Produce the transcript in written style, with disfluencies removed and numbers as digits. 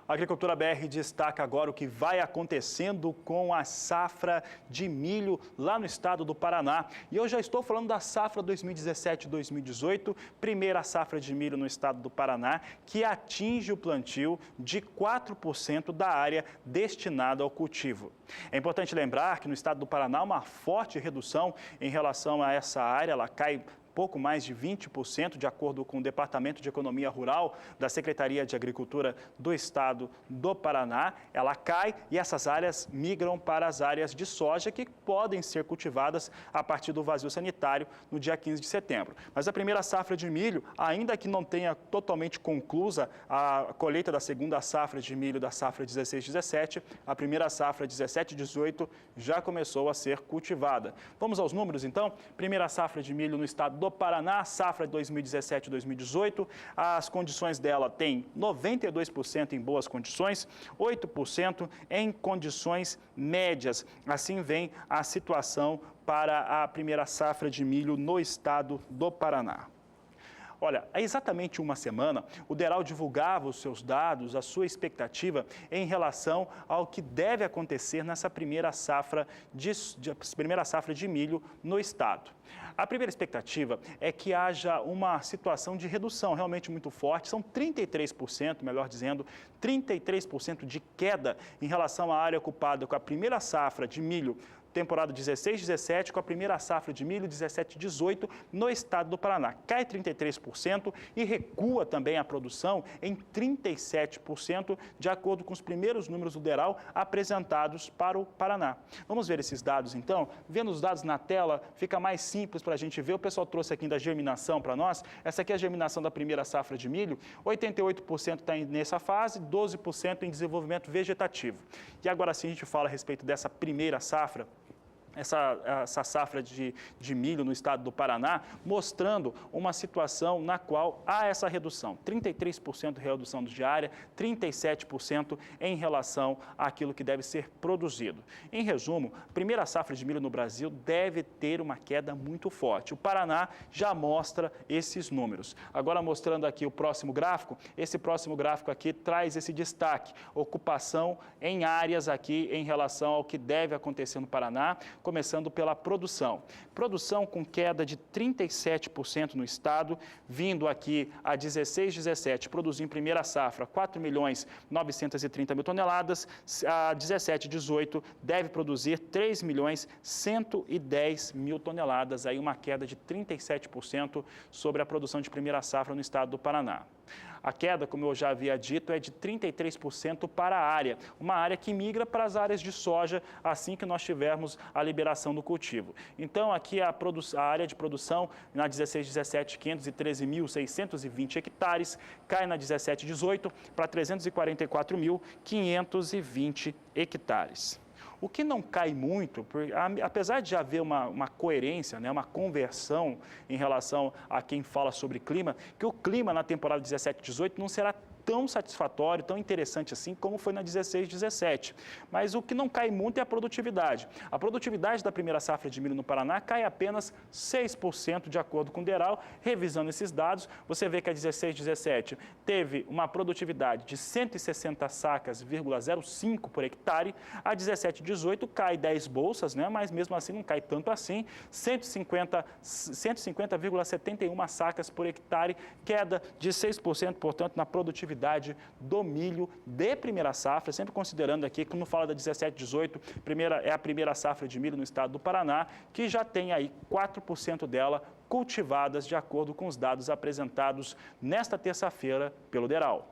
A Agricultura BR destaca agora o que vai acontecendo com a safra de milho lá no estado do Paraná. E eu já estou falando da safra 2017-2018, primeira safra de milho no estado do Paraná, que atinge o plantio de 4% da área destinada ao cultivo. É importante lembrar que no estado do Paraná há uma forte redução em relação a essa área, ela cai pouco mais de 20%, de acordo com o Departamento de Economia Rural da Secretaria de Agricultura do Estado do Paraná. Ela cai e essas áreas migram para as áreas de soja que podem ser cultivadas a partir do vazio sanitário no dia 15 de setembro. Mas a primeira safra de milho, ainda que não tenha totalmente conclusa a colheita da segunda safra de milho da safra 16-17, a primeira safra 17-18 já começou a ser cultivada. Vamos aos números então? Primeira safra de milho no estado do Paraná, safra 2017-2018, as condições dela têm 92% em boas condições, 8% em condições médias. Assim vem a situação para a primeira safra de milho no estado do Paraná. Olha, há exatamente uma semana, o DERAL divulgava os seus dados, a sua expectativa em relação ao que deve acontecer nessa primeira safra de milho no estado. A primeira expectativa é que haja uma situação de redução realmente muito forte, são 33%, melhor dizendo, 33% de queda em relação à área ocupada com a primeira safra de milho temporada 16-17, com a primeira safra de milho 17-18 no estado do Paraná. Cai 33% e recua também a produção em 37%, de acordo com os primeiros números do DERAL apresentados para o Paraná. Vamos ver esses dados então? Vendo os dados na tela, fica mais simples para a gente ver. O pessoal trouxe aqui da germinação para nós. Essa aqui é a germinação da primeira safra de milho. 88% está nessa fase, 12% em desenvolvimento vegetativo. E agora sim a gente fala a respeito dessa primeira safra. Essa safra de milho no estado do Paraná, mostrando uma situação na qual há essa redução, 33% de redução de área, 37% em relação àquilo que deve ser produzido. Em resumo, a primeira safra de milho no Brasil deve ter uma queda muito forte. O Paraná já mostra esses números. Agora mostrando aqui o próximo gráfico, esse próximo gráfico aqui traz esse destaque, ocupação em áreas aqui em relação ao que deve acontecer no Paraná, começando pela produção. Produção com queda de 37% no estado, vindo aqui a 16-17, produziu em primeira safra 4.930.000 toneladas, a 17-18 deve produzir 3.110.000 toneladas, aí uma queda de 37% sobre a produção de primeira safra no estado do Paraná. A queda, como eu já havia dito, é de 33% para a área, uma área que migra para as áreas de soja assim que nós tivermos a liberação do cultivo. Então, aqui a área de produção na 16-17, 513.620 hectares, cai na 17-18 para 344.520 hectares. O que não cai muito, apesar de haver uma coerência, né, uma conversão em relação a quem fala sobre clima, que o clima na temporada 17-18 não será tão satisfatório, tão interessante assim, como foi na 16-17. Mas o que não cai muito é a produtividade. A produtividade da primeira safra de milho no Paraná cai apenas 6%, de acordo com o DERAL. Revisando esses dados, você vê que a 16-17 teve uma produtividade de 160 sacas,05 por hectare. A 17-18 cai 10 bolsas, né? Mas mesmo assim não cai tanto assim. 150,71 sacas por hectare, queda de 6%, portanto, na produtividade do milho de primeira safra, sempre considerando aqui, quando fala da 17-18, é a primeira safra de milho no estado do Paraná, que já tem aí 4% dela cultivadas de acordo com os dados apresentados nesta terça-feira pelo DERAL.